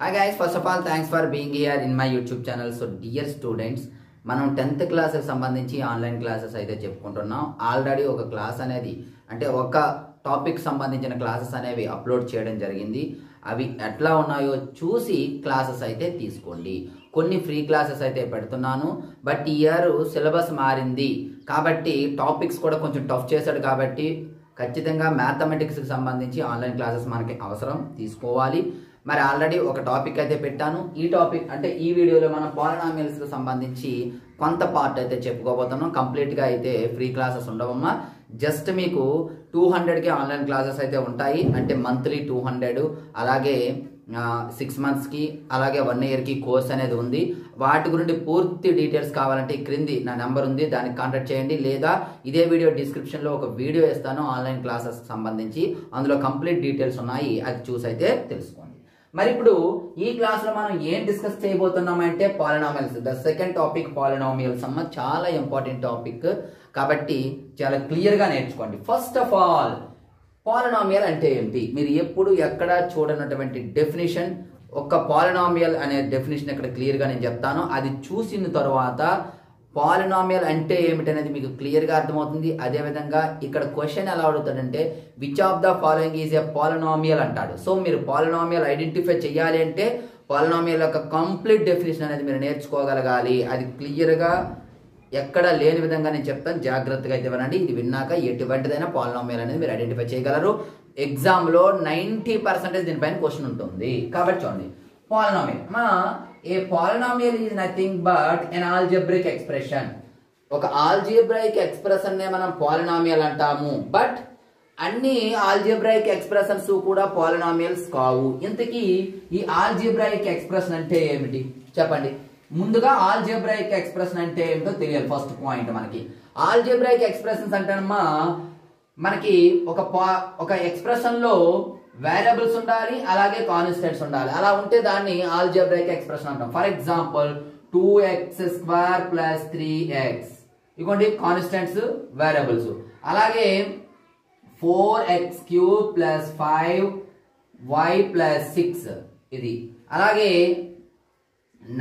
Hi guys, first of all thanks for being here in my YouTube channel. So dear students, మనం 10th class సంబంధించి online classes అయితే చెప్పుకుంటున్నాం. Already ఒక class అనేది అంటే ఒక టాపిక్ సంబంధించిన క్లాసెస్ అనేవి అప్లోడ్ చేయడం జరిగింది. అవి ఎట్లా ఉన్నాయో చూసి క్లాసెస్ అయితే తీసుకోండి. కొన్ని ఫ్రీ క్లాసెస్ అయితే పెడుతున్నాను. బట్ ఈ ఇయర్ సిలబస్ మారింది కాబట్టి టాపిక్స్ కూడా కొంచెం టఫ్ చేశాడు కాబట్టి ఖచ్చితంగా మ్యాథమెటిక్స్కి సంబంధించి ఆన్లైన్ క్లాసెస్ మనకి అవసరం తీసుకోవాలి. మరి ఆల్రెడీ ఒక టాపిక్ అయితే పెట్టాను. ఈ టాపిక్ అంటే ఈ వీడియోలో మనం పాలినామియల్స్కి సంబంధించి కొంత పార్ట్ అయితే చెప్పుకోబోతున్నాం. కంప్లీట్గా అయితే ఫ్రీ క్లాసెస్ ఉండవమ్మా. జస్ట్ మీకు 200కి ఆన్లైన్ క్లాసెస్ అయితే ఉంటాయి. అంటే మంత్లీ 200, అలాగే 6 monthsకి, అలాగే 1 yearకి కోర్స్ అనేది ఉంది. వాటి గురించి పూర్తి డీటెయిల్స్ కావాలంటే క్రింది నా నెంబర్ ఉంది, దానికి కాంటాక్ట్ చేయండి. లేదా ఇదే వీడియో డిస్క్రిప్షన్లో ఒక వీడియో ఇస్తాను ఆన్లైన్ క్లాసెస్ సంబంధించి. అందులో కంప్లీట్ డీటెయిల్స్ ఉన్నాయి, అది చూసి అయితే తెలుసుకోండి. మరి ఇప్పుడు ఈ క్లాస్లో మనం ఏం డిస్కస్ చేయబోతున్నామంటే polynomials. The second topic polynomials అమ్మ, చాలా ఇంపార్టెంట్ టాపిక్ కాబట్టి చాలా క్లియర్గా నేర్చుకోండి. ఫస్ట్ ఆఫ్ ఆల్ పాలినామియల్ అంటే ఏంటి? మీరు ఎప్పుడు ఎక్కడ చూడనటువంటి డెఫినేషన్, ఒక పాలినామియల్ అనే డెఫినేషన్ ఇక్కడ క్లియర్గా నేను చెప్తాను. అది చూసిన తర్వాత పాలినామియల్ అంటే ఏమిటి అనేది మీకు క్లియర్గా అర్థమవుతుంది. అదేవిధంగా ఇక్కడ క్వశ్చన్ ఎలా అడుగుతాడంటే which of the following is a polynomial అంటాడు. సో మీరు పాలినామియల్ ఐడెంటిఫై చేయాలి అంటే పాలినామియల్ యొక్క కంప్లీట్ డెఫినేషన్ అనేది మీరు నేర్చుకోగలగాలి. అది క్లియర్గా ఎక్కడ లేని విధంగా నేను చెప్తాను, జాగ్రత్తగా అయితే వినండి. ఇది విన్నాక ఎటువంటిదైనా పాలినామియల్ అనేది మీరు ఐడెంటిఫై చేయగలరు. ఎగ్జామ్లో 90% దీనిపైన క్వశ్చన్ ఉంటుంది. కాబట్టి చూడండి, polynomial a polynomial is nothing but an algebraic expression. ఒక ఆల్జీబ్రైక్ ఎక్స్ప్రెషన్ నే మనం పాలినామియల్ అంటాము. బట్ అన్ని ఆల్జీబ్రైక్ ఎక్స్ప్రెషన్స్ కూడా పాలినామియల్స్ కావు. ఇంతకీ ఈ ఆల్జీబ్రైక్ ఎక్స్ప్రెషన్ అంటే ఏమిటి చెప్పండి. ముందుగా ఆల్జీబ్రైక్ ఎక్స్ప్రెషన్ అంటే ఏమిటో తెలియాలి. ఫస్ట్ పాయింట్ మనకి ఆల్జీబ్రైక్ ఎక్స్ప్రెషన్స్ అంటేనమ్మా, మనకి ఒక ఎక్స్ప్రెషన్ లో వేరియబుల్స్ ఉండాలి, అలాగే కాన్స్టెంట్స్ ఉండాలి. అలా ఉంటే దాన్ని ఆల్జీబ్రైక్ ఎక్స్ప్రెషన్ అంటాం. ఫర్ ఎగ్జాంపుల్ 2x² + 3x ఇదిగోండి కాన్స్టెంట్స్, వేరియబుల్స్. అలాగే 4x³ + 5y + 6 ఇది. అలాగే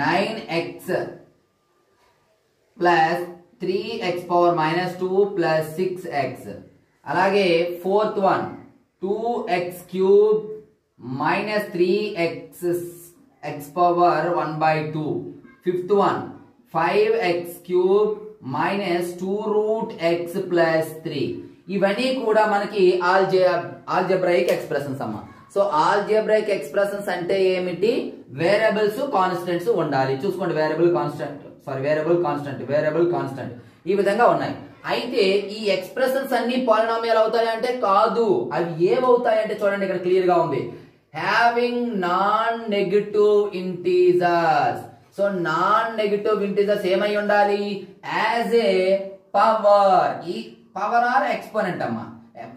9x + 3x⁻² + 6x. అలాగే fourth one 2x³ - 3x⁻1/2. Fifth one 5x³ - 2√x + 3. ఇవన్నీ కూడా మనకి ఆల్జీబ్రైక్ ఎక్స్ప్రెషన్స్ అమ్మ. సో ఆల్జీబ్రైక్ ఎక్స్ప్రెషన్స్ అంటే ఏమిటి? వేరియబుల్స్, కాన్స్టెంట్స్ ఉండాలి. చూసుకోండి, వేరియబుల్ కాన్స్టెంట్ ఈ విధంగా ఉన్నాయి. అయితే ఈ ఎక్స్ప్రెషన్స్ అన్ని పాలినామియల్ అవుతాయి అంటే కాదు. అవి ఏమవుతాయి అంటే చూడండి, ఇక్కడ క్లియర్ గా ఉంది. Having non negative integers. So non negative integers ఏమై ఉండాలి? As a power. ఈ పవర్ ఆర్ ఎక్స్పోనెంట్ అమ్మా.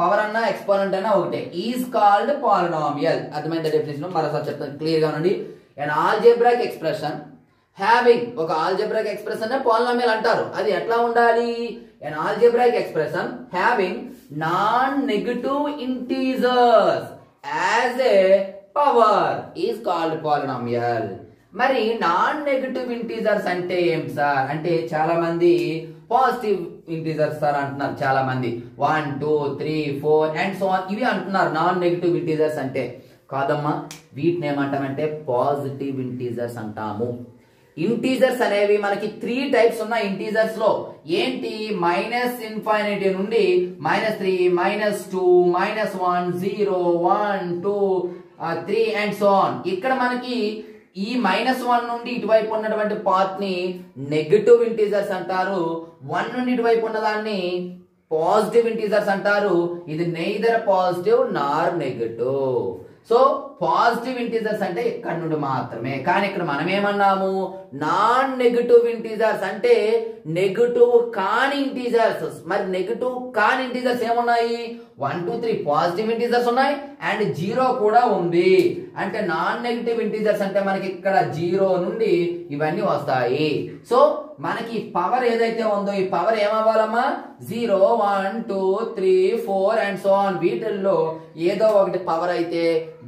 పవర్ అన్నా ఎక్స్పోనెంట్ అన్నా ఒకటే. Is called polynomial. అర్థమైన డెఫినేషన్ మరోసారి చెప్తాను క్లియర్ గా ఉండండి. అండ్ ఆల్జీబ్రైక్ ఎక్స్ప్రెషన్ హ్యావింగ్, ఒక ఆల్జీబ్రైక్ ఎక్స్ప్రెషన్ పాలినామియల్ అంటారు. అది ఎట్లా ఉండాలి? an algebraic expression having non-negative integers as a power is called polynomial. మరి నాన్ నెగటివ్ ఇంటీజర్స్ అంటే ఏం సార్ అంటే చాలా మంది పాజిటివ్ ఇంటీజర్స్ సార్ అంటున్నారు. చాలా మంది 1 2 3 4 అండ్ సో ఆన్ ఇవి అంటున్నారు నాన్ నెగటివ్ ఇంటీజర్స్ అంటే. కాదమ్మా, వీటిని ఏమంటామంటే పాజిటివ్ ఇంటీజర్స్ అంటాము. ఇంటీజర్స్ అనేవి మనకి 3 టైప్స్ ఉన్నాయి. ఇంటీజర్స్ లో ఏంటి? -∞ నుండి -3 -2 -1 0 1 2 3 అండ్ సో ఆన్. ఇక్కడ మనకి ఈ -1 నుండి ఇటువైపు ఉన్నటువంటి పార్ట్ ని నెగటివ్ ఇంటీజర్స్ అంటారు. 1 నుండి ఇటువైపు ఉన్నదాన్ని పాజిటివ్ ఇంటీజర్స్ అంటారు. ఇది నెయిదర్ పాజిటివ్ నార్ నెగటివ్. సో పాజిటివ్ ఇంటీజర్స్ అంటే ఇక్కడ నుండి మాత్రమే. కానీ ఇక్కడ మనం ఏమన్నాము? నాన్ నెగటివ్ ఇంటీజర్స్ అంటే నెగటివ్ కాని ఇంటీజర్స్. మరి నెగటివ్ కాని ఇంటీజర్స్ ఏమున్నాయి? 1 2 3 పాజిటివ్ ఇంటీజర్స్ ఉన్నాయి అండ్ 0 కూడా ఉంది. అంటే నాన్ నెగటివ్ ఇంటీజర్స్ అంటే మనకి ఇక్కడ 0 నుండి ఇవన్నీ వస్తాయి. సో మనకి పవర్ ఏదైతే ఉందో ఈ పవర్ ఏమవ్వాలమ్మా 0 1 2 3 4 అండ్ సో ఆన్ వీటిల్లో ఏదో ఒకటి పవర్ అయితే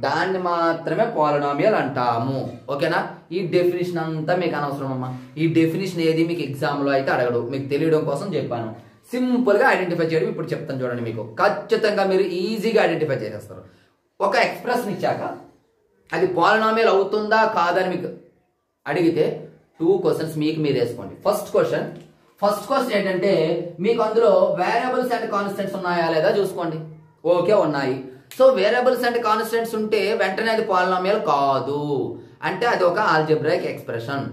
దాన్ని మాత్రమే పాలినామియల్ అంటాము. ఓకేనా? ఈ డెఫినేషన్ అంతా మీకు అనవసరం అమ్మా. ఈ డెఫినేషన్ ఏది మీకు ఎగ్జామ్ లో అయితే అడగడు, మీకు తెలియడం కోసం చెప్పాను. సింపుల్ గా ఐడెంటిఫై చేయడం ఇప్పుడు చెప్తాను చూడండి. మీకు ఖచ్చితంగా మీరు ఈజీగా ఐడెంటిఫై చేసేస్తారు. ఒక ఎక్స్ప్రెషన్ ఇచ్చాక అది పాలినామియల్ అవుతుందా కాదని మీకు అడిగితే 2 క్వశ్చన్స్ మీకు మీరు వేసుకోండి. ఫస్ట్ క్వశ్చన్ ఏంటంటే మీకు అందులో వేరియబుల్స్ అండ్ కాన్స్టెంట్స్ ఉన్నాయా లేదా చూసుకోండి. ఓకే, ఉన్నాయి. సో వేరియబుల్స్ అండ్ కాన్స్టెంట్స్ ఉంటే వెంటనే అది పాలినామియల్ కాదు, అంటే అది ఒక ఆల్జీబ్రాయిక్ ఎక్స్ప్రెషన్.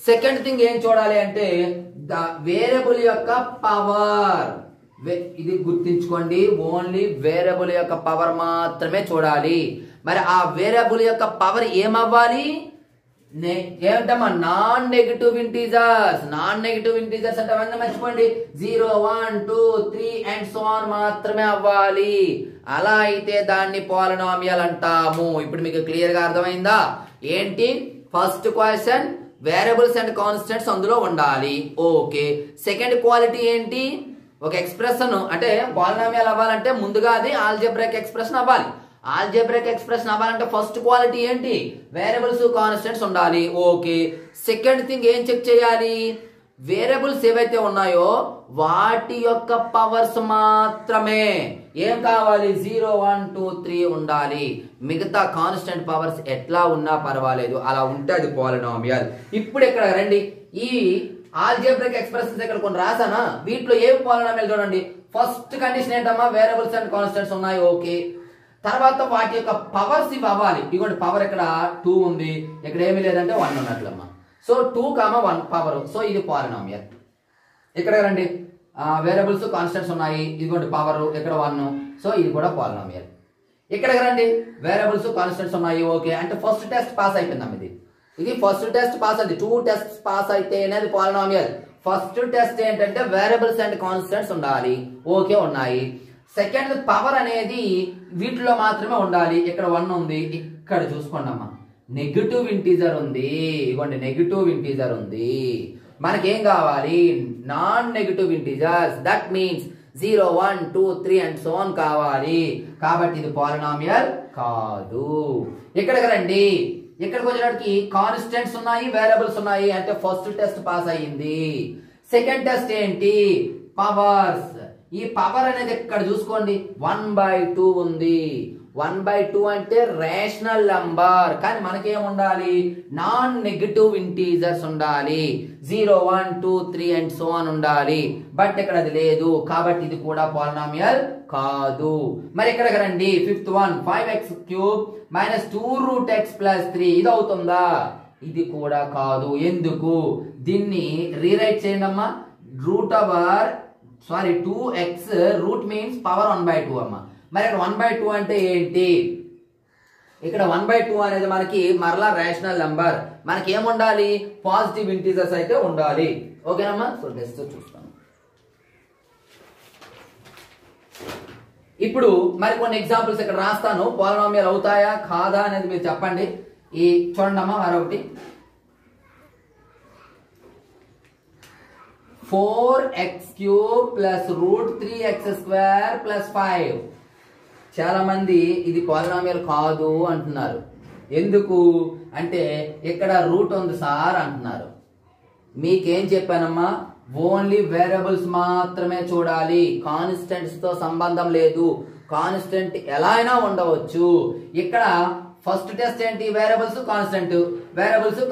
సెకండ్ థింగ్ ఏం చూడాలి అంటే వేరియబుల్ యొక్క పవర్. ఇది గుర్తించుకోండి, ఓన్లీ వేరియబుల్ యొక్క పవర్ మాత్రమే చూడాలి. మరి ఆ వేరియబుల్ యొక్క పవర్ ఏమవ్వాలి? ఏమిటమ్మా? Non negative integers. Non negative integers అంటే అవన్నీ మర్చిపోండి. 0 1 2 3 అండ్ సో ఆన్ మాత్రమే అవ్వాలి. అలా అయితే దాన్ని పాలినామియల్ అంటాము. ఇప్పుడు మీకు క్లియర్ గా అర్థమైందా? ఏంటి first question? Variables and constants అందులో ఉండాలి. ఓకే. సెకండ్ క్వాలిటీ ఏంటి? ఒక ఎక్స్ప్రెషన్ అంటే పాలినామియల్ అవ్వాలంటే ముందుగా అది ఆల్జీబ్రాయిక్ ఎక్స్ప్రెషన్ అవ్వాలి. ఆల్జీబ్రాయిక్ ఎక్స్ప్రెషన్ అవ్వాలంటే ఫస్ట్ క్వాలిటీ ఏంటి? వేరియబుల్స్ కాన్స్టెంట్స్ ఉండాలి. ఓకే. సెకండ్ థింగ్ ఏం చెక్ చేయాలి? వేరియబుల్స్ ఏవైతే ఉన్నాయో వాటి యొక్క పవర్స్ మాత్రమే ఏం కావాలి? 0 1 2 3 ఉండాలి. మిగతా కాన్స్టెంట్ పవర్స్ ఎట్లా ఉన్నా పర్వాలేదు, అలా ఉంటే అది పాలినామియల్. ఇప్పుడు ఇక్కడ రండి, ఈ ఆల్జీబ్రాయిక్ ఎక్స్ప్రెషన్స్ ఇక్కడ కొన్ని రాసానా, వీటిలో ఏం పాలినామియల్ చూడండి. ఫస్ట్ కండిషన్ ఏంటమ్మా? వేరియబుల్స్ అండ్ కాన్స్టెంట్స్ ఉన్నాయి. ఓకే. తర్వాత వాటి యొక్క పవర్స్ ఇవి అవ్వాలి. ఇదిగోండి పవర్ ఇక్కడ 2 ఉంది, ఇక్కడ ఏమీ లేదంటే 1 ఉన్నట్లమ్మా. So 2, 1 power. సో ఇది పాలినామియల్. ఇక్కడ రండి, వేరియబుల్స్ కాన్స్టెంట్స్ ఉన్నాయి, ఇదిగోండి పవర్ ఇక్కడ 1. సో ఇది కూడా పాలినామియల్. ఇక్కడ రండి, వేరియబుల్స్ కాన్స్టెంట్స్ ఉన్నాయి. ఓకే, అంటే ఫస్ట్ టెస్ట్ పాస్ అయిపోయిందమ్మా. ఇది ఫస్ట్ టెస్ట్ పాస్ అయింది. 2 టెస్ట్ పాస్ అయితే అనేది పాలినామియల్. ఫస్ట్ టెస్ట్ ఏంటంటే వేరియబుల్స్ అండ్ కాన్స్టెంట్స్ ఉండాలి. ఓకే, ఉన్నాయి. సెకండ్ పవర్ అనేది వీటిలో మాత్రమే ఉండాలి. ఇక్కడ 1 ఉంది, ఇక్కడ చూసుకోండి అమ్మా నెగటివ్ ఇంటీజర్ ఉంది. ఇవ్వండి నెగటివ్ ఇంటీజర్ ఉంది. మనకేం కావాలి? Non negative integers. That means 0 1 2 3 and so on కావాలి. కాబట్టి ఇది పాలినామియల్ కాదు. ఇక్కడికి రండి, ఇక్కడికి వచ్చేటప్పటికి కాన్స్టెంట్స్ ఉన్నాయి, వేరియబుల్స్ ఉన్నాయి, అంటే ఫస్ట్ టెస్ట్ పాస్ అయ్యింది. సెకండ్ టెస్ట్ ఏంటి? పవర్స్. ఈ పవర్ అనేది ఇక్కడ చూసుకోండి 1/2 ఉంది. 1/2 అంటే రేషనల్ నంబర్, కానీ మనకేం ఉండాలి? నాన్ నెగటివ్ ఇంటీజర్స్ ఉండాలి. 0 1 2 3 అండ్ సో ఆన్ ఉండాలి. బట్ ఇక్కడ అది లేదు, కాబట్టి ఇది కూడా పాలినామియల్ కాదు. మరి ఇక్కడికి రండి, fifth one 5x³ - 2 route x + 3 ఇది అవుతుందా? ఇది కూడా కాదు. ఎందుకు? దీన్ని రీరైట్ చేయండి అమ్మా. 2x రూట్ మీన్స్ పవర్ 1/2 అమ్మా. మరి ఇక్కడ 1/2 అంటే ఏంటి? ఇక్కడ 1/2 అనేది మనకి మరలా రేషనల్ నంబర్. మనకి ఏముండాలి? పాజిటివ్ ఇంటీజర్స్ అయితే ఉండాలి. ఓకేనమ్మా? సో నెక్స్ట్ చూస్తాను. ఇప్పుడు మరి కొన్ని ఎగ్జాంపుల్స్ ఇక్కడ రాస్తాను. పాలినామియల్ అవుతాయా కాదా అనేది మీరు చెప్పండి. ఈ చూడండి అమ్మా, మరొకటి 4x³ + √3x² + 5. చాలా మంది ఇది పాలినామియల్ కాదు అంటున్నారు. ఎందుకు అంటే ఇక్కడ రూట్ ఉంది సార్ అంటున్నారు. మీకేం చెప్పానమ్మా? ఓన్లీ వేరియబుల్స్ మాత్రమే చూడాలి, కాన్స్టెంట్స్ తో సంబంధం లేదు. కాన్స్టెంట్ ఎలా అయినా ఉండవచ్చు. ఇక్కడ ఫస్ట్ టెస్ట్ ఏంటి? వేరియబుల్స్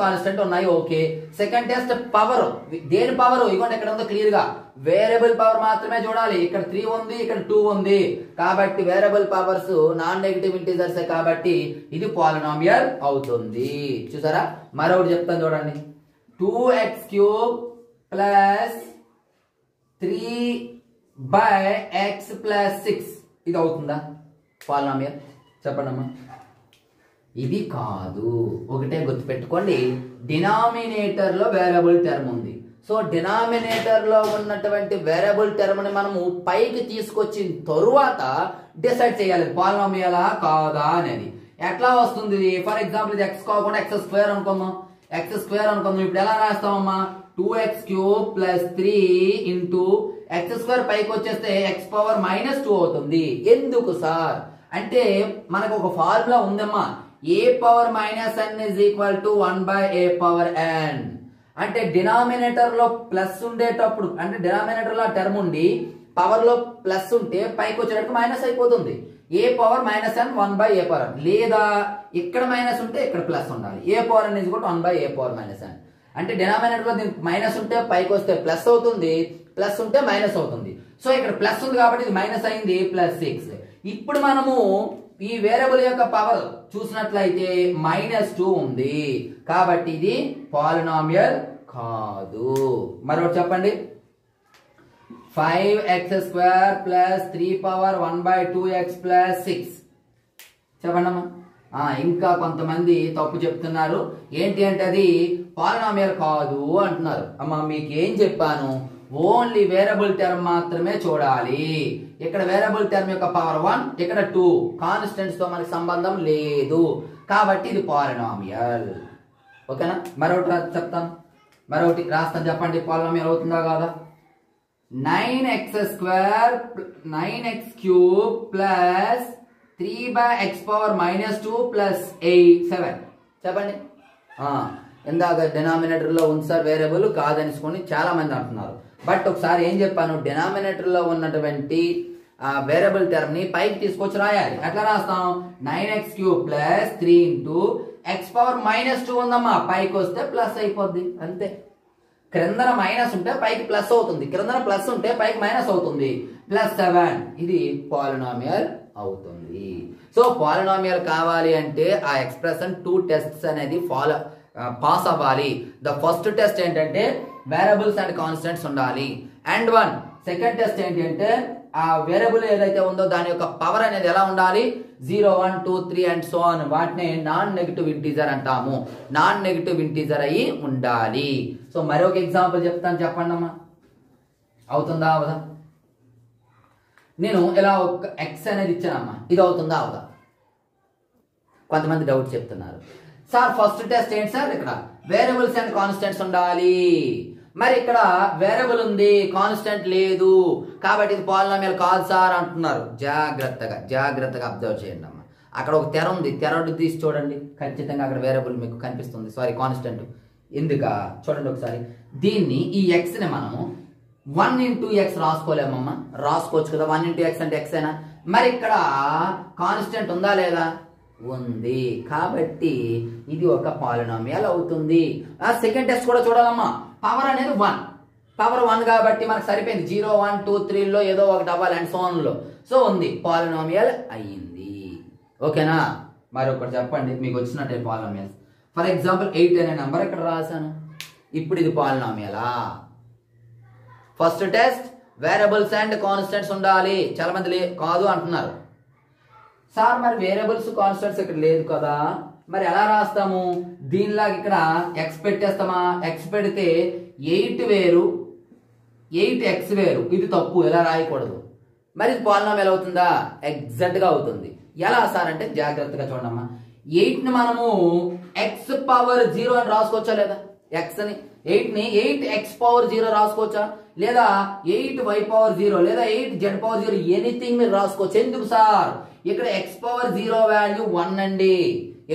కాన్స్టెంట్ ఉన్నాయి. ఓకే. Second test power. దేని పవర్? ఇదిగోండి ఇక్కడ ఉందో క్లియర్ గా వేరియబుల్ పవర్ మాత్రమే చూడాలి. ఇక్కడ 3 ఉంది, ఇక్కడ 2 ఉంది, కాబట్టి variable powers non negative integers కాబట్టి ఇది పాలినామియల్ అవుతుంది. చూసారా? మరొకటి చెప్తాను చూడండి. 2x³ + 3/x + 6 ఇది అవుతుందా పాలినామియల్? చెప్పండి అమ్మా. ఇది కాదు. ఒకటే గుర్తుపెట్టుకోండి, డినామినేటర్ లో వేరియబుల్ టర్మ్ ఉంది. సో డినామినేటర్ లో ఉన్నటువంటి వేరియబుల్ టర్మ్ ని మనము పైకి తీసుకొచ్చిన తరువాత డిసైడ్ చేయాలి పాలినామియలా కాదా అనేది. ఎట్లా వస్తుంది? ఫర్ ఎగ్జాంపుల్ ఇది x కాకుండా x² అనుకుందాం. x² అనుకుందాం. ఇప్పుడు ఎలా రాస్తామమ్మా? 2x³ ప్లస్ 3 ఇంటూ x² పైకి వచ్చేస్తే x⁻−2 అవుతుంది. ఎందుకు సార్ అంటే మనకు ఒక ఫార్ములా ఉందమ్మా, a⁻n is equal to 1/a⁻n. అంటే డినామినేటర్ లో ప్లస్ ఉండేటప్పుడు, అంటే డినామినేటర్ లో టర్మ్ ఉండి పవర్ లో ప్లస్ ఉంటే పైకి వచ్చేటప్పుడు మైనస్ అయిపోతుంది. a⁻−n 1/a⁻n, లేదా ఇక్కడ మైనస్ ఉంటే ఇక్కడ ప్లస్ ఉండాలి. a⁻n is equal to 1/a⁻−n. అంటే డినామినేటర్ లో దీనికి మైనస్ ఉంటే పైకి వస్తే ప్లస్ అవుతుంది, ప్లస్ ఉంటే మైనస్ అవుతుంది. సో ఇక్కడ ప్లస్ ఉంది కాబట్టి ఇది మైనస్ అయింది, +6. ఇప్పుడు మనము ఈ వేరియబుల్ యొక్క పవర్ చూసినట్లయితే -2 ఉంది కాబట్టి ఇది పాలినామియల్ కాదు. మరొకటి చెప్పండి, 5x² ప్లస్ 3⁻1/2x ప్లస్ 6 చెప్పండి అమ్మా. ఇంకా కొంతమంది తప్పు చెప్తున్నారు, ఏంటి అంటే అది పాలినామియల్ కాదు అంటున్నారు. అమ్మా మీకు ఏం చెప్పాను, ఓన్లీ వేరియబుల్ టర్మ్ మాత్రమే చూడాలి. ఇక్కడ వేరియబుల్ టర్మ్ యొక్క పవర్ 1, ఇక్కడ 2, కాన్స్టెంట్స్ తో మనకి సంబంధం లేదు కాబట్టి ఇది పాలినామియల్. ఓకేనా? మరొకటి చెప్తాను, మరొకటి రాస్తాను, చెప్పండి పాలినామియల్ అవుతుందా కాదా. 9x³ ప్లస్ 3/x⁻−2 ప్లస్ 7 చెప్పండి. ఇందాక డినామినేటర్ లో ఉంది సార్ వేరియబుల్ కాదనిసుకొని చాలా మంది అంటున్నారు. బట్ ఒకసారి ఏం చెప్పాను, డినామినేటర్ లో ఉన్నటువంటి వేరియబుల్ టర్మ్ ని పైకి తీసుకొచ్చి రాయాలి. ఎట్లా రాస్తాం, 9x³ ప్లస్ 3 ఇంటూ x⁻−2 ఉందమ్మా, పైకి వస్తే ప్లస్ అయిపోద్ది అంతే. క్రిందన మైనస్ ఉంటే పైకి ప్లస్ అవుతుంది, క్రిందన ప్లస్ ఉంటే పైకి మైనస్ అవుతుంది, +7. ఇది పాలినామియల్ అవుతుంది. సో పాలినామియల్ కావాలి అంటే ఆ ఎక్స్ప్రెషన్ 2 టెస్ట్స్ అనేది పాస్ అవ్వాలి. ద ఫస్ట్ టెస్ట్ ఏంటంటే వేరియబుల్స్ అండ్ కాన్స్టెంట్స్ ఉండాలి, అండ్ 1 సెకండ్ టెస్ట్ ఏంటి అంటే ఆ వేరియబుల్ ఏదైతే ఉందో దాని యొక్క పవర్ అనేది ఎలా ఉండాలి, 0, 1, 2, 3 అండ్ సో ఆన్. వాటిని నాన్ నెగటివ్ ఇంటీజర్ అంటాము, నాన్ నెగటివ్ ఇంటీజర్ అయ్యి ఉండాలి. సో మరొక ఎగ్జాంపుల్ చెప్తాను, చెప్పండి అమ్మా. అవుతుందా అవదా? నేను ఇలా ఒక ఎక్స్ అనేది ఇచ్చానమ్మా, ఇది అవుతుందా అవదా? కొంతమంది డౌట్ చెప్తున్నారు, సార్ ఫస్ట్ టెస్ట్ ఏంటి సార్, ఇక్కడ వేరియబుల్స్ అండ్ కాన్స్టెంట్స్ ఉండాలి, మరి ఇక్కడ వేరియబుల్ ఉంది కాన్స్టెంట్ లేదు కాబట్టి ఇది పాలినామియల్ కాదు సార్ అంటున్నారు. జాగ్రత్తగా అబ్జర్వ్ చేయండి అమ్మా. అక్కడ ఒక తెర ఉంది, తెర తీసి చూడండి, ఖచ్చితంగా అక్కడ వేరియబుల్ మీకు కనిపిస్తుంది, సారీ కాన్స్టెంట్. ఎందుక చూడండి ఒకసారి, దీన్ని ఈ ఎక్స్ ని మనము 1 into x రాసుకోలేమమ్మా, రాసుకోవచ్చు కదా. 1 into x అంటే x అయినా, మరి ఇక్కడ కాన్స్టెంట్ ఉందా లేదా, ఉంది కాబట్టి ఇది ఒక పాలినామియల్ అవుతుంది. ఆ సెకండ్ టెస్ట్ కూడా చూడాలమ్మా, పవర్ అనేది 1, పవర్ 1 కాబట్టి మనకు సరిపోయింది. 0, 1, 2, 3 లో ఏదో ఒకటి అవ్వాలి అండ్ సో ఆన్ లో, సో ఉంది, పాలినామియల్ అయ్యింది. ఓకేనా? మరొకటి చెప్పండి మీకు వచ్చినట్టే పాలినామియల్స్. ఫర్ ఎగ్జాంపుల్ 8 అనే నెంబర్ ఇక్కడ రాశాను, ఇప్పుడు ఇది పాలినామియలా? First test variables and constants ఉండాలి, చాలా మంది కాదు అంటున్నారు. సార్ మరి వేరియబుల్స్ కాన్స్టెంట్స్ ఇక్కడ లేదు కదా, మరి ఎలా రాస్తాము? దీనిలాగా ఇక్కడ ఎక్స్ పెట్టేస్తామా, ఎక్స్ పెడితే 8 వేరు 8x వేరు, ఇది తప్పు, ఎలా రాయకూడదు. మరి ఇది పాలినామియల్ అవుతుందా? ఎగ్జాక్ట్ గా అవుతుంది. ఎలా సార్ అంటే జాగ్రత్తగా చూడమ్మా, 8 ని మనము x⁻0 అని రాసుకోవచ్చా లేదా, x ని 8 ని 8x⁻0 రాసుకోవచ్చా, లేదా 8y⁻0, లేదా 8z⁻0, ఎనీథింగ్ మీరు రాసుకోవచ్చు. ఎందుకు సార్, ఇక్కడ x⁻0 వాల్యూ 1 అండి,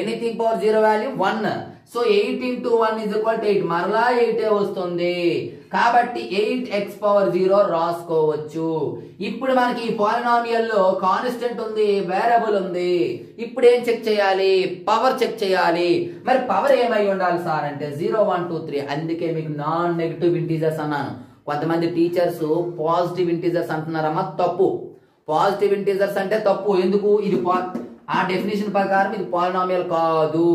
anything power 0 value 1. So 8 into 1 is equal to 8, మరలా 8 వస్తుంది కాబట్టి 8x⁻0 రాసుకోవచ్చు. ఇప్పుడు మనకి ఈ పాలినామియల్ లో కాన్స్టెంట్ ఉంది, వేరియబుల్ ఉంది. ఇప్పుడు ఏం చెక్ చేయాలి, పవర్ చెక్ చేయాలి. మరి పవర్ ఏమై ఉండాలి సార్ అంటే 0, 1, 2, 3. అందుకే మీకు నాన్ నెగటివ్ ఇంటీజర్స్ అన్నాను. కొంతమంది టీచర్స్ పాజిటివ్ ఇంటీజర్స్ అంటున్నారమ్మా, తప్పు. పాజిటివ్ ఇంటీజర్స్ అంటే తప్పు. ఎందుకు? ఇది ఆ డెఫినేషన్ ప్రకారం ఇది పాలినామియల్ కాదు.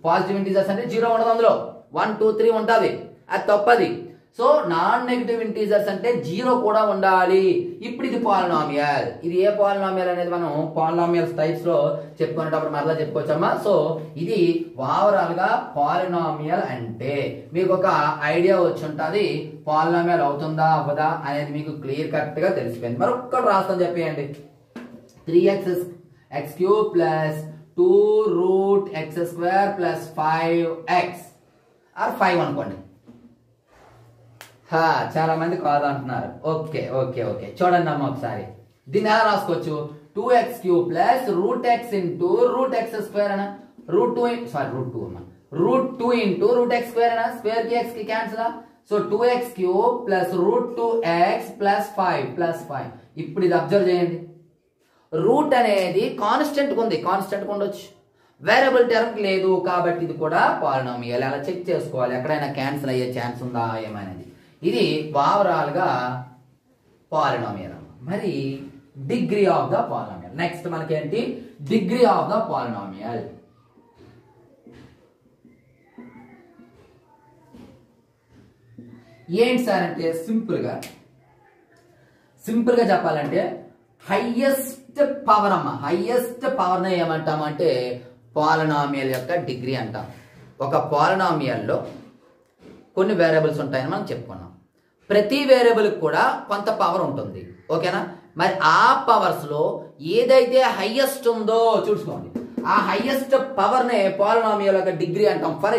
పాజిటివ్ ఇంటీజర్స్ అంటే 0 ఉండదు, అందులో 1, 2, 3 ఉంటుంది, అది తప్పది. సో నాన్ నెగటివ్ ఇంటీజర్స్ అంటే 0 కూడా ఉండాలి. ఇప్పుడు ఇది పాలినామియల్. ఇది ఏ పాలినామియల్ అనేది మనం పాలినామియల్స్ టైప్స్ లో చెప్పుకునేటప్పుడు మరలా చెప్పుకోవచ్చమ్మా. సో ఇది ఓవరాల్ గా పాలినామియల్ అంటే మీకు ఒక ఐడియా వచ్చి ఉంటుంది, పాలినామియల్ అవుతుందా అవ్వదా అనేది మీకు క్లియర్ కట్ గా తెలిసిపోయింది. మరొక్కటి రాస్తాను చెప్పేయండి, 3x³ plus 2√x² plus 5x are 5 అనుకోండి. చాలా మంది కాదు అంటున్నారు. ఓకే ఓకే ఓకే చూడండి అమ్మ ఒకసారి దీన్ని ఎలా రాసుకోవచ్చు. 2x³ plus root x into root x square అనా రూట్ 2 అమ్మా √2 ఇంటూ రూట్ ఎక్స్ స్క్వేర్ అనా స్క్వేర్ కి ఎక్స్ కి cancel. So 2x³ plus √2x plus 5 ఇప్పుడు ఇది అబ్జర్వ్ చేయండి. రూట్ అనేది కాన్స్టెంట్ ఉంది, కాన్స్టెంట్ ఉండొచ్చు, వేరియబుల్ టర్మ్ లేదు కాబట్టి ఇది కూడా పాలినామియల్. అలా చెక్ చేసుకోవాలి ఎక్కడైనా క్యాన్సిల్ అయ్యే ఛాన్స్ ఉందా ఏమనేది. ఇది ఓవరాల్ గా పాలినామియల్. మరి degree of the polynomial next మనకేంటి డిగ్రీ ఆఫ్ ద పాలినామియల్. ఏంటి సార్ అంటే సింపుల్ గా చెప్పాలంటే హైయెస్ట్ పవర్ అమ్మ. హైయెస్ట్ పవర్ ని ఏమంటామంటే పాలినామియల్ యొక్క డిగ్రీ అంటాం. ఒక పాలినామియల్లో కొన్ని వేరియబుల్స్ ఉంటాయని మనం చెప్పుకున్నాం. ప్రతి వేరియబుల్ కూడా కొంత పవర్ ఉంటుంది, ఓకేనా. మరి ఆ పవర్స్ లో ఏదైతే హైయెస్ట్ ఉందో చూసుకోండి, ఆ హైయెస్ట్ పవర్ నే పాలినామియల్ యొక్క డిగ్రీ అంటాం. For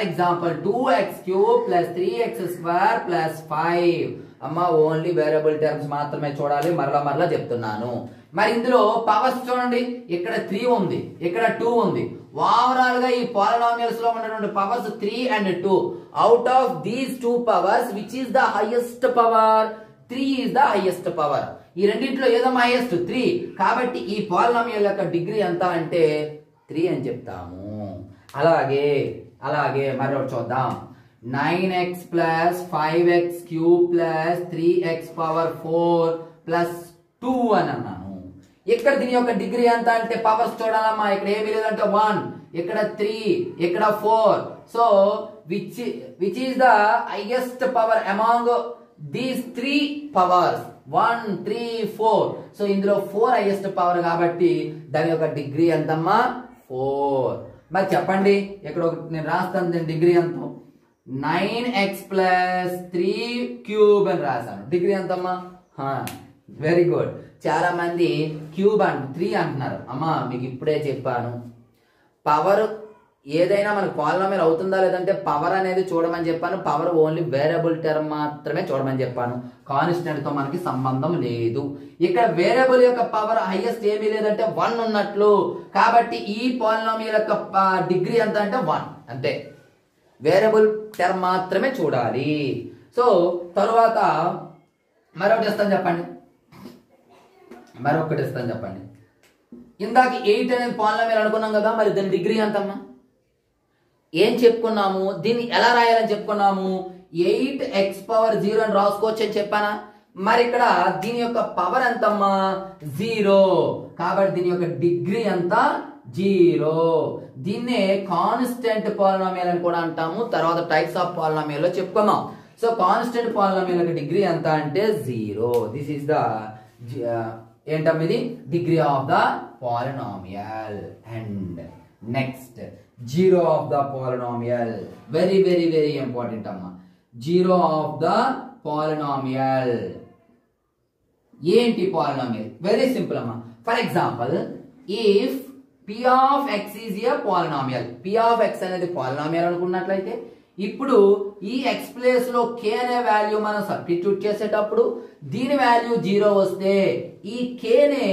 example 2x³ plus 3x² plus 5. అమ్మ ఓన్లీ వేరియబుల్ టర్మ్స్ మాత్రమే చూడాలి, మరలా చెప్తున్నాను. మరి ఇందులో పవర్స్ చూడండి, ఇక్కడ 3 ఉంది, ఇక్కడ 2 ఉంది. ఓవరాల్ గా ఈ పాలినామియల్స్ లో ఉన్నటువంటి powers 3 and 2. Out of these 2 powers which is the highest power? 3 is the highest power. ఈ రెండింటిలో ఏదమ్మా హైయెస్ట్? 3. కాబట్టి ఈ పాలినామియల్ యొక్క డిగ్రీ ఎంత అంటే 3 అని చెప్తాము. అలాగే మరొకటి చూద్దాం. 9x plus 5x³ plus 3x⁴ plus 2 అని అన్నాను. ఇక్కడ దీని యొక్క డిగ్రీ ఎంత అంటే పవర్స్ చూడాలమ్మా. ఇక్కడ ఏమీ లేదంటే 1, ఇక్కడ 3, ఇక్కడ 4. So which is the highest power among these 3 powers? 1, 3, 4. So ఇందులో 4 హైయెస్ట్ పవర్ కాబట్టి దాని యొక్క డిగ్రీ ఎంతమ్మా? 4. మరి చెప్పండి, ఇక్కడ నేను రాస్తాను దీని డిగ్రీ ఎంత. 9x ప్లస్ 3³ అని రాశాను. డిగ్రీ ఎంతమ్మా? Very good. చాలా మంది క్యూబ్ 3 అంటున్నారు. అమ్మా మీకు ఇప్పుడే చెప్పాను, పవర్ ఏదైనా మనకు పాలినామియల్ అవుతుందా లేదంటే పవర్ అనేది చూడమని చెప్పాను. పవర్ ఓన్లీ వేరియబుల్ టర్మ్ మాత్రమే చూడమని చెప్పాను, కాన్స్టెంట్ తో మనకి సంబంధం లేదు. ఇక్కడ వేరియబుల్ యొక్క పవర్ హైయెస్ట్ ఏమీ లేదంటే 1 ఉన్నట్లు. కాబట్టి ఈ పాలినామియల్ యొక్క డిగ్రీ ఎంత అంటే 1 అంతే. వేరియబుల్ టర్మ్ మాత్రమే చూడాలి. సో తరువాత మరొకటి ఇస్తాను చెప్పండి. ఇందాక 8 అనేది పాలినామియల్ అనుకున్నాం కదా, మరి దాని డిగ్రీ ఎంతమ్మా? ఏం చెప్పుకున్నాము, దీన్ని ఎలా రాయాలని చెప్పుకున్నాము. 8x⁴ అని రాసుకోవచ్చు అని చెప్పానా. మరి ఇక్కడ దీని యొక్క పవర్ ఎంతమ్మా? 0. కాబట్టి దీని యొక్క డిగ్రీ ఎంత? 0. దీన్నే కాన్స్టెంట్ పాలినామియల్ అని కూడా అంటాము. తర్వాత టైప్స్ ఆఫ్ పాలినామియల్ లో చెప్పుకున్నాం. సో కాన్స్టెంట్ పాలినామియల్ యొక్క డిగ్రీ ఎంత అంటే 0. దిస్ ఈస్ ద ఏంటమ్మిది degree of the polynomial. And next 0 of the polynomial. Very very very important అమ్మా. 0 ఆఫ్ ద పాలినామియల్. ఏంటి పాలినామియల్? వెరీ సింపుల్ అమ్మా. For example if p of x is a polynomial, p of x అనేది polynomial అనుకున్నట్లయితే ఇప్పుడు ఈ x place లో k అనే value మనం సబ్స్టిట్యూట్ చేసేటప్పుడు దీని వాల్యూ 0 వస్తే ఈ k నే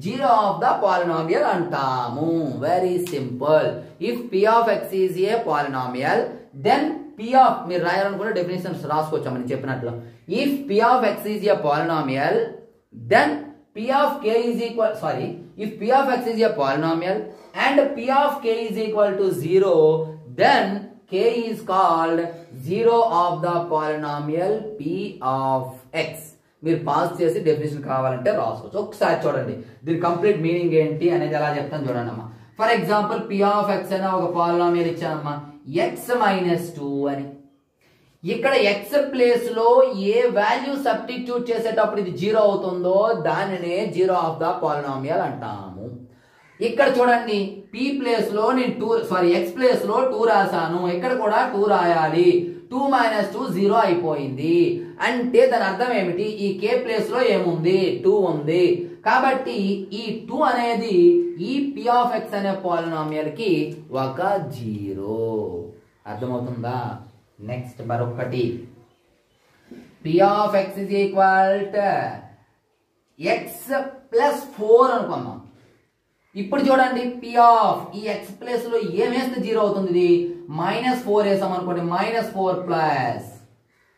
0 ఆఫ్ ద పాలినామియల్ అంటాము. Very simple. If p of x is a polynomial then p of మీరు రాయాలనుకున్న డెఫినిషన్స్ రాసుకోవచ్చు మనం చెప్పినట్లు. If p of x is a polynomial then p of k is equal if p of x is a polynomial and p of k is equal to 0 then k is called 0 of the polynomial p of x. మీరు pass చేసి definition కావాలంటే రాసుకోవచ్చు. ఒకసారి చూడండి దీని complete meaning ఏంటి అనేది ఎలా చెప్తాను చూడండి అమ్మా. For example p of x అనే ఒక పాలినామియల్ ఇచ్చానమ్మా, x - 2 అని. ఇక్కడ x ప్లేస్ లో ఏ వాల్యూ సబ్స్టిట్యూట్ చేసేటప్పుడు ఇది 0 అవుతుందో దానినే 0 ఆఫ్ ద పాలినామియల్ అంటాము. ఇక్కడ చూడండి p ప్లేస్ లో నేను x ప్లేస్ లో 2 రాశాను, ఇక్కడ కూడా 2 రాయాలి. 2 - 2 0 అయిపోయింది. అంటే దాని అర్థం ఏమిటి? ఈ k ప్లేస్ లో ఏముంది? 2 ఉంది. కాబట్టి ఈ 2 అనేది ఈ p of x అనే పాలినామియల్ కి ఒక 0. అర్థమవుతుందా? నెక్స్ట్ మరొకటి P of X is equal to X plus 4 అనుకున్నాం. ఇప్పుడు చూడండి పి ఆఫ్ ఈ ఎక్స్ ప్లస్ లో ఏమేస్తే 0 అవుతుంది, ఇది -4 వేసాం అనుకోండి, -4 ప్లస్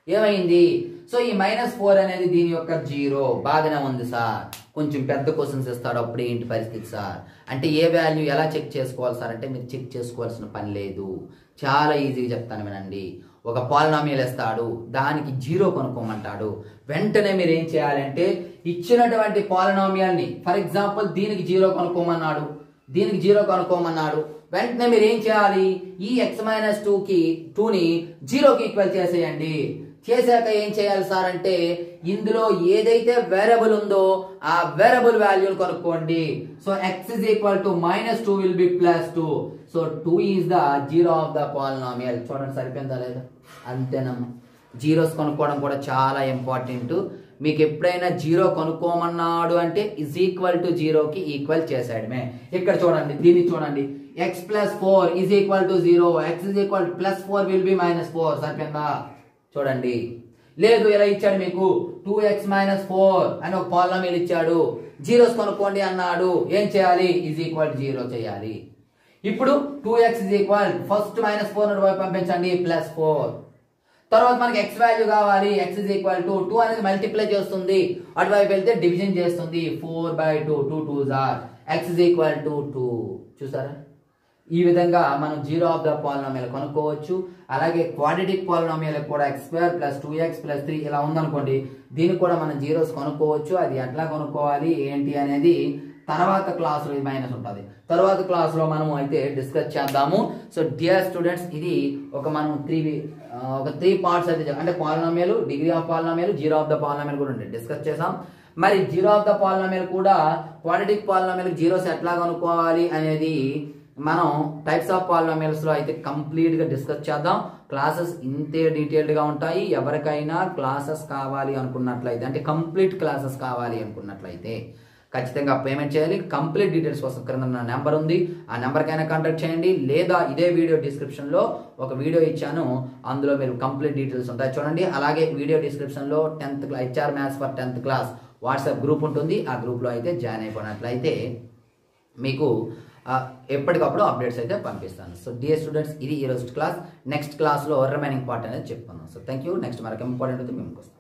ఏమైంది. సో ఈ -4 అనేది దీని యొక్క 0. బాగానే ఉంది సార్, కొంచెం పెద్ద క్వశ్చన్స్ ఇస్తాడు అప్పుడు ఏంటి పరిస్థితి సార్ అంటే ఏ వాల్యూ ఎలా చెక్ చేసుకోవాలి సార్ అంటే మీరు చెక్ చేసుకోవాల్సిన పని లేదు, చాలా ఈజీగా చెప్తాను వినండి. ఒక పాలినామియల్ ఇస్తాడు, దానికి 0 కనుక్కోమంటాడు. వెంటనే మీరు ఏం చేయాలంటే ఇచ్చినటువంటి పాలినామియల్ని, ఫర్ ఎగ్జాంపుల్ దీనికి 0 కనుక్కోమన్నాడు, దీనికి 0 కనుక్కోమన్నాడు, వెంటనే మీరు ఏం చేయాలి, ఈ x-2ని 0కి ఈక్వల్ చేసేయండి. చేశాక ఏం చేయాలి సార్ అంటే ఇందులో ఏదైతే వేరియబుల్ ఉందో ఆ వేరియబుల్ వాల్యూని కనుక్కోండి. So x is equal to -2 will be +2. So 2 is the 0 of the polynomial. చూడండి సరిపోయిందా లేదా, అంతేనమ్మా. జీరోస్ కొనుక్కోవడం కూడా చాలా ఇంపార్టెంట్. మీకు ఎప్పుడైనా 0 కొనుక్కోమన్నాడు అంటే is equal to 0కి ఈక్వల్ చేసాడమే. ఇక్కడ చూడండి, దీన్ని చూడండి, x + 4 is equal to 0, x is equal to +4 will be -4. సరిపోయిందా చూడండి. లేదు ఇలా ఇచ్చాడు మీకు 2x - 4 అని ఒక పాలినామియల్ ఇచ్చాడు, జీరోస్ కొనుక్కోండి అన్నాడు, ఏం చేయాలి, is equal to 0 చేయాలి. ఇప్పుడు 2x is equal ఫస్ట్ -4 వైపు పంపించండి +4. తర్వాత మనకి x వాల్యూ కావాలి, x is equal to 2 అనేది మల్టిప్లై చేస్తుంది, అటువైపు వెళ్తే డివిజన్ చేస్తుంది, 4/2, 2 2s are, x is equal to 2. చూసారా, ఈ విధంగా మనం 0 ఆఫ్ ద పాలినామియల్ కనుక్కోవచ్చు. అలాగే క్వాడ్రాటిక్ పాలినామియల్ కూడా x² + 2x + 3 ఇలా ఉందనుకోండి, దీనికి కూడా మనం జీరోస్ కనుక్కోవచ్చు. అది ఎట్లా కనుక్కోవాలి ఏంటి అనేది తర్వాత క్లాస్లో మైనస్ ఉంటుంది, తర్వాత క్లాస్లో మనం అయితే డిస్కస్ చేద్దాము. సో డియర్ స్టూడెంట్స్, ఇది ఒక మనం 3 పార్ట్స్ అయితే అంటే polynomial, degree of polynomial, 0 of the polynomial కూడా డిస్కస్ చేసాం. మరి 0 ఆఫ్ ద పాలినామియల్ కూడా క్వాడ్రాటిక్ పాలినామియల్ జీరోస్ ఎట్లా కనుక్కోవాలి అనేది మనం టైప్స్ ఆఫ్ పాలినామియల్స్ లో అయితే కంప్లీట్ గా డిస్కస్ చేద్దాం. క్లాసెస్ ఇంతే డీటెయిల్డ్ గా ఉంటాయి. ఎవరికైనా క్లాసెస్ కావాలి అనుకున్నట్లయితే, అంటే కంప్లీట్ క్లాసెస్ కావాలి అనుకున్నట్లయితే ఖచ్చితంగా పేమెంట్ చేయాలి. కంప్లీట్ డీటెయిల్స్ కోసం క్రింద నా నెంబర్ ఉంది, ఆ నెంబర్కైనా కాంటాక్ట్ చేయండి. లేదా ఇదే వీడియో డిస్క్రిప్షన్ లో ఒక వీడియో ఇచ్చాను, అందులో మీరు కంప్లీట్ డీటెయిల్స్ ఉంటాయి చూడండి. అలాగే వీడియో డిస్క్రిప్షన్ లో 10th HR maths for 10th class WhatsApp group ఉంటుంది, ఆ గ్రూప్ లో అయితే జాయిన్ అయిపోయినట్లయితే మీకు ఎప్పటికప్పుడు అప్డేట్స్ అయితే పంపిస్తాను. సో డియర్ స్టూడెంట్స్, ఇది ఈరోజు క్లాస్. నెక్స్ట్ క్లాస్లో రిమైనింగ్ పార్ట్ అనేది చెప్పుకుందాం. So thank you. నెక్స్ట్ మరొక ఇంపార్టెంట్ అయితే మేము వస్తాం.